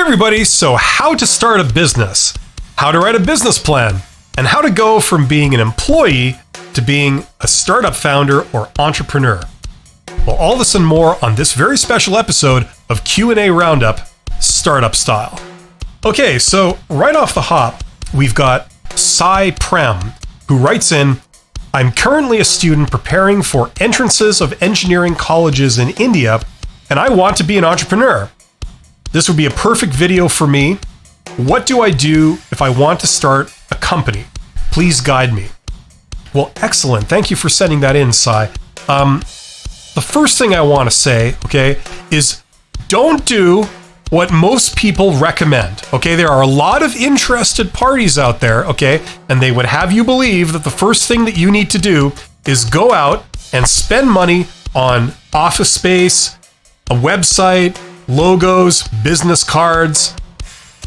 everybody, so how to start a business, how to write a business plan, and how to go from being an employee to being a startup founder or entrepreneur. Well, all this and more on this very special episode of Q&A Roundup, Startup Style. Okay, so right off the hop, we've got Sai Prem, who writes in, I'm currently a student preparing for entrances of engineering colleges in India, and I want to be an entrepreneur. This would be a perfect video for me. What do I do if I want to start a company? Please guide me. Well, excellent. Thank you for sending that in, Sai. The first thing I want to say, okay, is don't do what most people recommend, okay? There are a lot of interested parties out there, okay? And they would have you believe that the first thing that you need to do is go out and spend money on office space, a website, logos, business cards,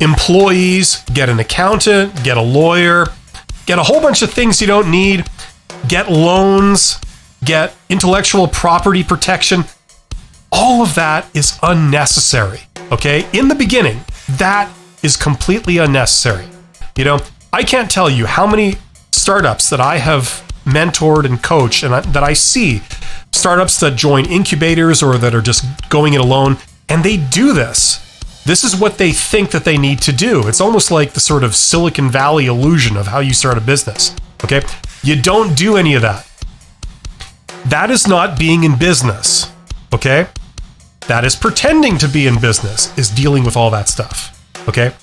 employees, get an accountant, get a lawyer, get a whole bunch of things you don't need, get loans, get intellectual property protection. All of that is unnecessary, okay? In the beginning, that is completely unnecessary. You know, I can't tell you how many startups that I have mentored and coached and that I see, startups that join incubators or that are just going it alone, and they do this. This is what they think that they need to do. It's almost like the sort of Silicon Valley illusion of how you start a business, okay? You don't do any of that. That is not being in business, okay? That is pretending to be in business, is dealing with all that stuff, okay?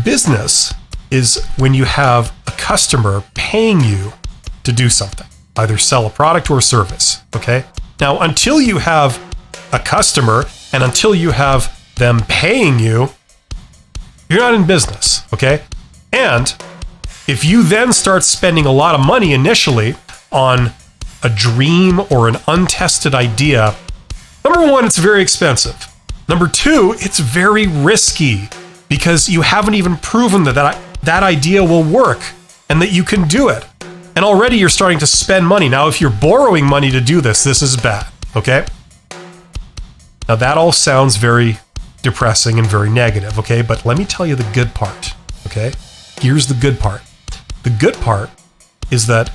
Business is when you have a customer paying you to do something, either sell a product or a service, okay? Now, until you have a customer and until you have them paying you, you're not in business, okay? And if you then start spending a lot of money initially on a dream or an untested idea, number one, it's very expensive. Number two, it's very risky because you haven't even proven that idea will work and that you can do it. And already you're starting to spend money. Now, if you're borrowing money to do this, this is bad, okay? Now, that all sounds very depressing and very negative, okay? But let me tell you the good part, okay? Here's the good part. The good part is that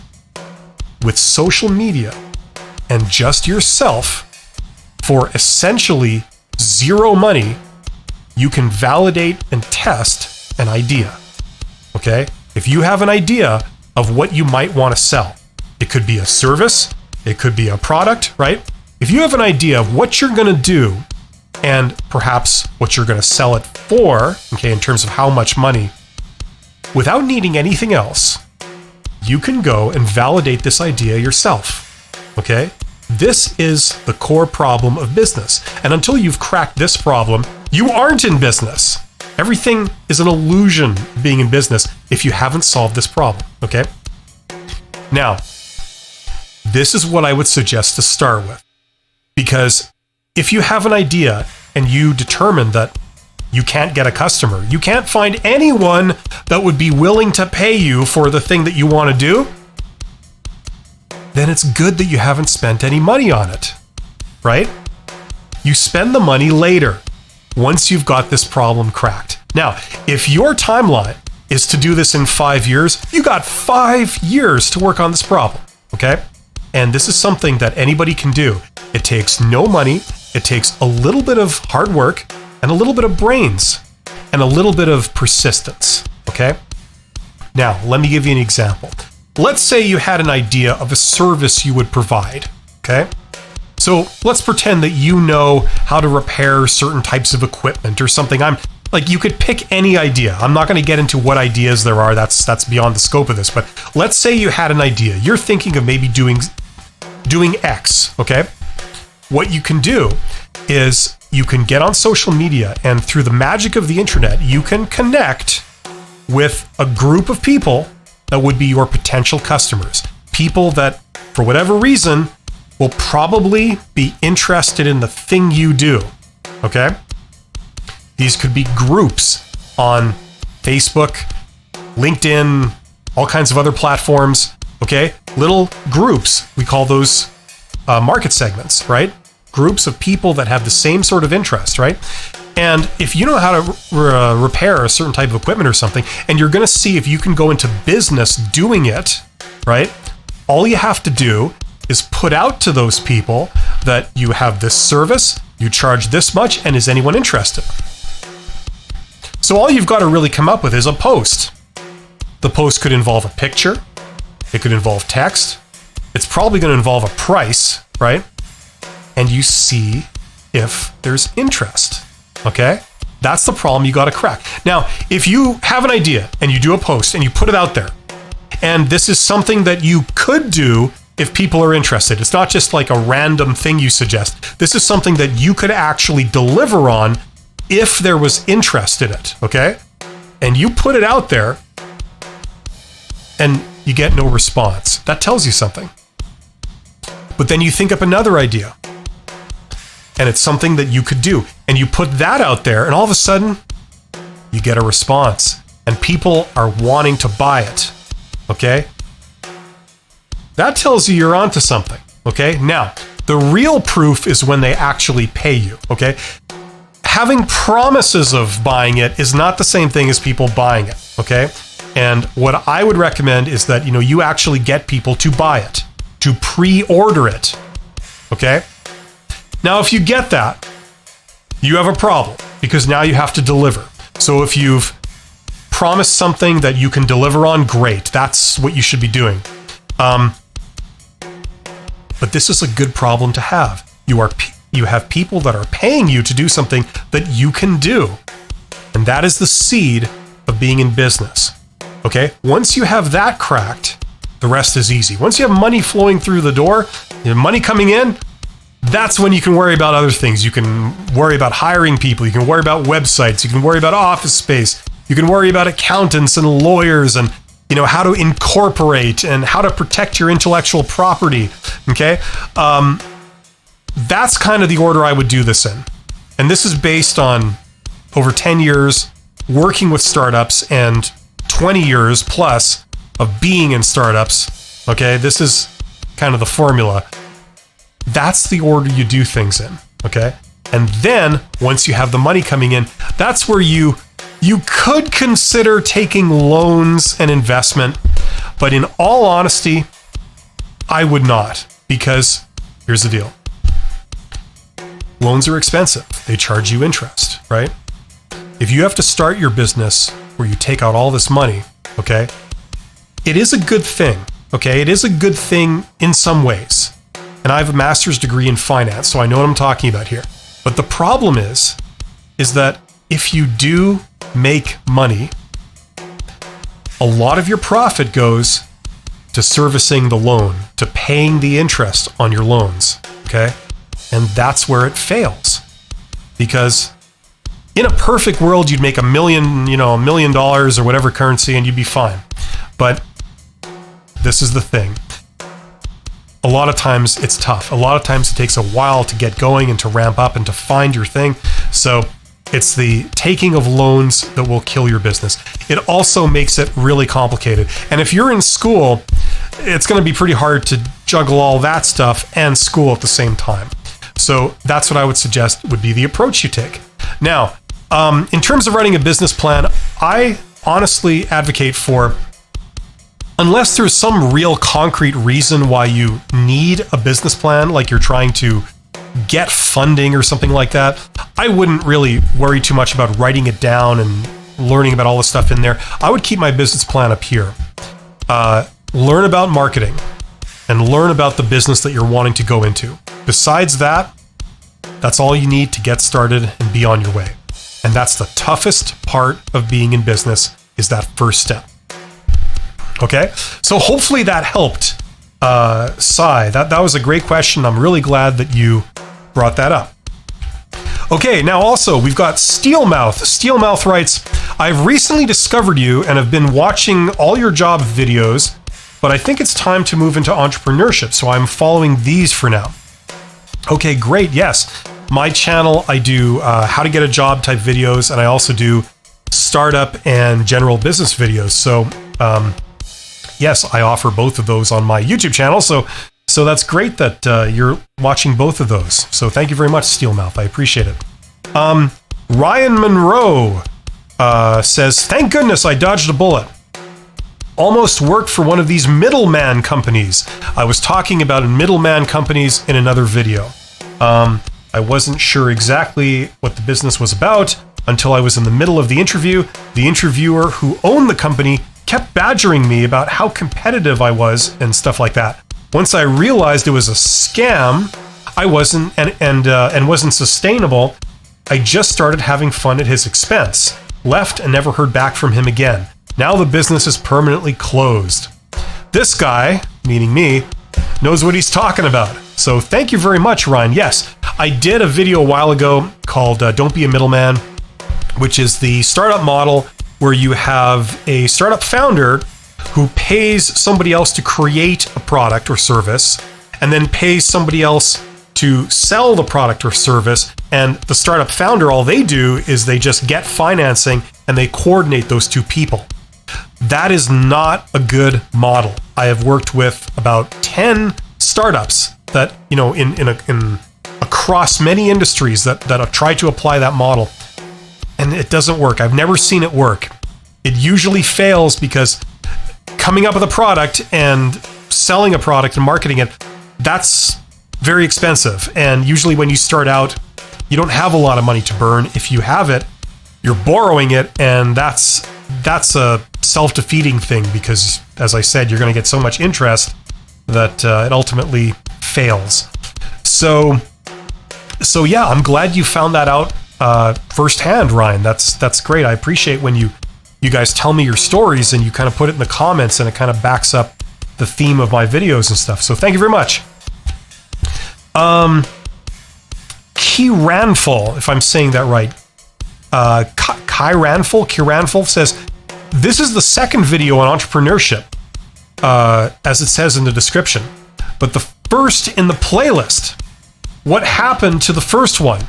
with social media and just yourself, for essentially zero money, you can validate and test an idea, okay? If you have an idea of what you might want to sell, it could be a service, it could be a product, right? If you have an idea of what you're going to do and perhaps what you're going to sell it for, okay, in terms of how much money, without needing anything else, you can go and validate this idea yourself, okay? This is the core problem of business. And until you've cracked this problem, you aren't in business. Everything is an illusion being in business if you haven't solved this problem, okay? Now, this is what I would suggest to start with. Because if you have an idea and you determine that you can't get a customer, you can't find anyone that would be willing to pay you for the thing that you want to do, then it's good that you haven't spent any money on it, right? You spend the money later, once you've got this problem cracked. Now, if your timeline is to do this in 5 years, you got 5 years to work on this problem, okay? And this is something that anybody can do. It takes no money, it takes a little bit of hard work and a little bit of brains and a little bit of persistence, okay? Now, let me give you an example. Let's say you had an idea of a service you would provide, okay? So let's pretend that you know how to repair certain types of equipment or something. You could pick any idea. I'm not going to get into what ideas there are. That's beyond the scope of this. But let's say you had an idea. You're thinking of maybe doing X, okay? What you can do is you can get on social media, and through the magic of the internet, you can connect with a group of people that would be your potential customers. People that, for whatever reason, will probably be interested in the thing you do, okay? These could be groups on Facebook, LinkedIn, all kinds of other platforms, okay? Little groups, we call those market segments, right? Groups of people that have the same sort of interest, right? And if you know how to repair a certain type of equipment or something, and you're going to see if you can go into business doing it, right? All you have to do is put out to those people that you have this service, you charge this much, and is anyone interested? So all you've got to really come up with is a post. The post could involve a picture. It could involve text. It's probably going to involve a price, right? And you see if there's interest, okay? That's the problem you got to crack. Now, if you have an idea and you do a post and you put it out there, and this is something that you could do if people are interested. It's not just like a random thing you suggest. This is something that you could actually deliver on if there was interest in it, okay? And you put it out there and you get no response. That tells you something. But then you think up another idea and it's something that you could do. And you put that out there and all of a sudden you get a response and people are wanting to buy it, okay? That tells you you're onto something, okay? Now, the real proof is when they actually pay you, okay? Having promises of buying it is not the same thing as people buying it, okay? And what I would recommend is that, you actually get people to buy it, to pre-order it, okay? Now, if you get that, you have a problem because now you have to deliver. So if you've promised something that you can deliver on, great. That's what you should be doing. But this is a good problem to have. You have people that are paying you to do something that you can do. And that is the seed of being in business. Okay? Once you have that cracked, the rest is easy. Once you have money flowing through the door, money coming in, that's when you can worry about other things. You can worry about hiring people. You can worry about websites. You can worry about office space. You can worry about accountants and lawyers and how to incorporate and how to protect your intellectual property. Okay? That's kind of the order I would do this in. And this is based on over 10 years working with startups and 20 years plus of being in startups. Okay? This is kind of the formula. That's the order you do things in. Okay? And then once you have the money coming in, that's where you could consider taking loans and investment, but in all honesty, I would not, because here's the deal. Loans are expensive. They charge you interest, right? If you have to start your business where you take out all this money, okay, it is a good thing, okay? It is a good thing in some ways. And I have a master's degree in finance, so I know what I'm talking about here. But the problem is that if you do make money, a lot of your profit goes to servicing the loan, to paying the interest on your loans, okay? And that's where it fails. Because in a perfect world, you'd make $1 million or whatever currency and you'd be fine. But this is the thing. A lot of times it's tough. A lot of times it takes a while to get going and to ramp up and to find your thing. So it's the taking of loans that will kill your business. It also makes it really complicated. And if you're in school, it's going to be pretty hard to juggle all that stuff and school at the same time. So that's what I would suggest would be the approach you take. Now, in terms of writing a business plan, I honestly advocate for, unless there's some real concrete reason why you need a business plan, like you're trying to get funding or something like that, I wouldn't really worry too much about writing it down and learning about all the stuff in there. I would keep my business plan up here. Learn about marketing and learn about the business that you're wanting to go into. Besides that, that's all you need to get started and be on your way. And that's the toughest part of being in business, is that first step. Okay? So hopefully that helped. Sai, that was a great question. I'm really glad that you brought that up. Okay, now also we've got Steelmouth. Steelmouth writes, I've recently discovered you and have been watching all your job videos, but I think it's time to move into entrepreneurship, so I'm following these for now. Okay, great. Yes, my channel, I do how to get a job type videos, and I also do startup and general business videos. So yes, I offer both of those on my YouTube channel. So that's great that you're watching both of those. So thank you very much, Steelmouth. I appreciate it. Ryan Monroe says, thank goodness I dodged a bullet. Almost worked for one of these middleman companies. I was talking about middleman companies in another video. I wasn't sure exactly what the business was about until I was in the middle of the interview. The interviewer who owned the company kept badgering me about how competitive I was and stuff like that. Once I realized it was a scam, I wasn't and wasn't sustainable, I just started having fun at his expense. Left and never heard back from him again. Now the business is permanently closed. This guy, meaning me, knows what he's talking about. So thank you very much, Ryan. Yes, I did a video a while ago called Don't Be a Middleman, which is the startup model where you have a startup founder who pays somebody else to create a product or service and then pays somebody else to sell the product or service. And the startup founder, all they do is they just get financing and they coordinate those two people. That is not a good model. I have worked with about 10 startups that, you know, in across many industries that have tried to apply that model, and it doesn't work. I've never seen it work. It usually fails because coming up with a product and selling a product and marketing it, that's very expensive. And usually when you start out, you don't have a lot of money to burn. If you have it, you're borrowing it, and that's a self-defeating thing because, as I said, you're going to get so much interest that it ultimately fails. So yeah, I'm glad you found that out firsthand, Ryan. That's great. I appreciate when you guys tell me your stories and you kind of put it in the comments, and it kind of backs up the theme of my videos and stuff. So thank you very much. Kiranful, if I'm saying that right. Kiranful says, this is the second video on entrepreneurship, as it says in the description, but the first in the playlist. What happened to the first one?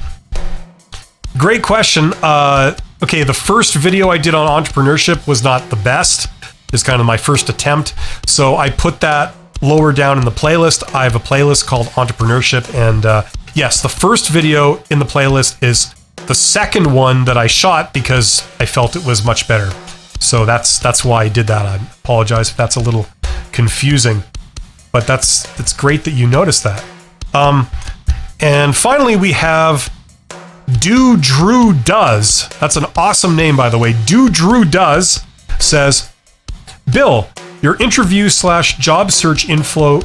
Great question. Okay, the first video I did on entrepreneurship was not the best. It's kind of my first attempt. So I put that lower down in the playlist. I have a playlist called Entrepreneurship. And yes, the first video in the playlist is the second one that I shot because I felt it was much better. So that's why I did that. I apologize if that's a little confusing, but it's great that you noticed that. And finally, we have Do Drew Does. That's an awesome name, by the way. Do Drew Does says, Bill, your interview /job search info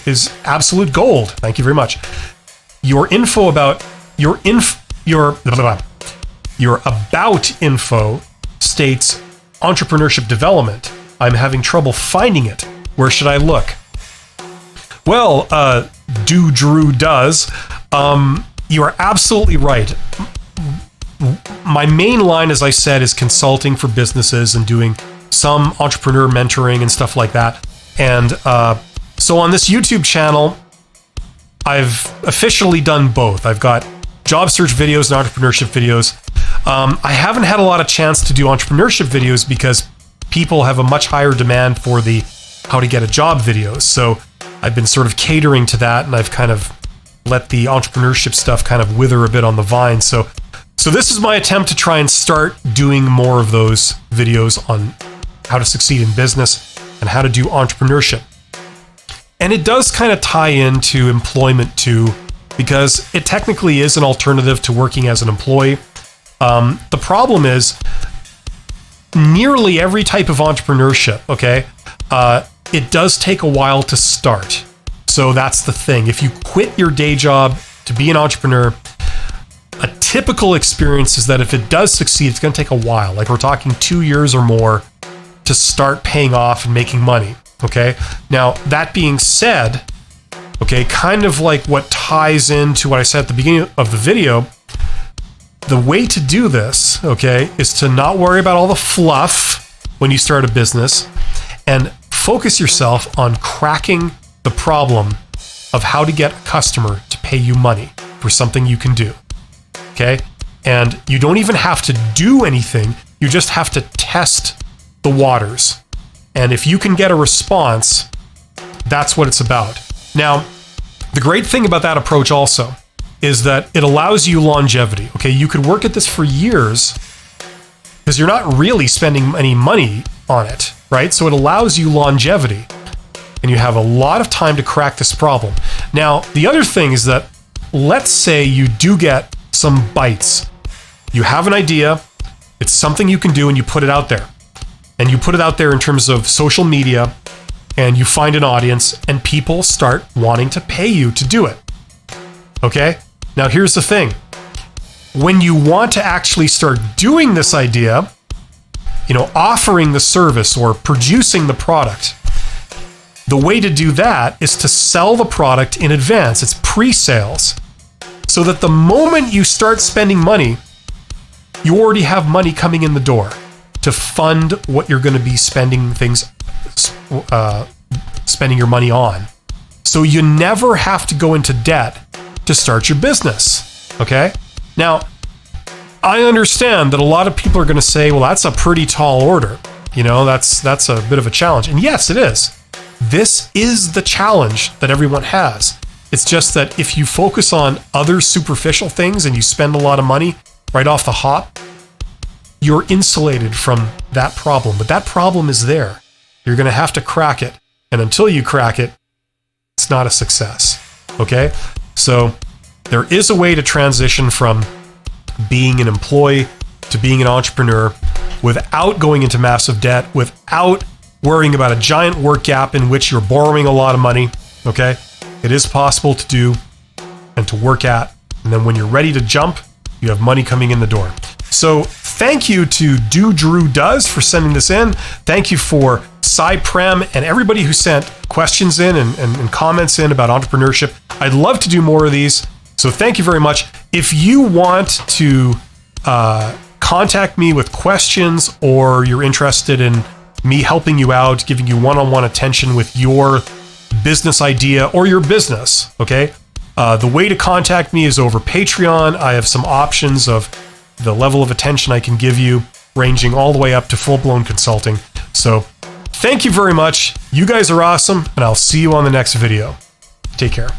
is absolute gold. Thank you very much. Your info about your about info states entrepreneurship development. I'm having trouble finding it. Where should I look? Well, Do Drew Does. You are absolutely right. My main line, as I said, is consulting for businesses and doing some entrepreneur mentoring and stuff like that. And so on this YouTube channel, I've officially done both. I've got job search videos and entrepreneurship videos. I haven't had a lot of chance to do entrepreneurship videos because people have a much higher demand for the how to get a job videos. So I've been sort of catering to that, and I've kind of let the entrepreneurship stuff kind of wither a bit on the vine. So this is my attempt to try and start doing more of those videos on how to succeed in business and how to do entrepreneurship. And it does kind of tie into employment too, because it technically is an alternative to working as an employee. The problem is nearly every type of entrepreneurship, okay, it does take a while to start. So that's the thing. If you quit your day job to be an entrepreneur, a typical experience is that if it does succeed, it's going to take a while. Like we're talking 2 years or more to start paying off and making money. Okay. Now, that being said, okay, kind of like what ties into what I said at the beginning of the video, the way to do this, okay, is to not worry about all the fluff when you start a business and focus yourself on cracking the problem of how to get a customer to pay you money for something you can do. Okay. And you don't even have to do anything. You just have to test the waters. And if you can get a response, that's what it's about. Now, the great thing about that approach also is that it allows you longevity. Okay, you could work at this for years because you're not really spending any money on it, right? So it allows you longevity, and you have a lot of time to crack this problem. Now, the other thing is that, let's say you do get some bites. You have an idea, it's something you can do, and you put it out there. And you put it out there in terms of social media, and you find an audience, and people start wanting to pay you to do it. Okay? Now, here's the thing. When you want to actually start doing this idea, offering the service or producing the product, the way to do that is to sell the product in advance. It's pre-sales. So that the moment you start spending money, you already have money coming in the door to fund what you're going to be spending your money on. So you never have to go into debt to start your business. Okay? Now, I understand that a lot of people are going to say, well, that's a pretty tall order. That's a bit of a challenge. And yes, it is. This is the challenge that everyone has. It's just that if you focus on other superficial things and you spend a lot of money right off the hop, you're insulated from that problem. But that problem is there. You're going to have to crack it. And until you crack it, it's not a success. Okay? So there is a way to transition from being an employee to being an entrepreneur without going into massive debt, without worrying about a giant work gap in which you're borrowing a lot of money. Okay? It is possible to do and to work at. And then when you're ready to jump, you have money coming in the door. So thank you to Do Drew Does for sending this in. Thank you for Cyprem and everybody who sent questions in and comments in about entrepreneurship. I'd love to do more of these. So thank you very much. If you want to contact me with questions, or you're interested in me helping you out, giving you one-on-one attention with your business idea or your business, okay? The way to contact me is over Patreon. I have some options of the level of attention I can give you, ranging all the way up to full-blown consulting. So thank you very much. You guys are awesome, and I'll see you on the next video. Take care.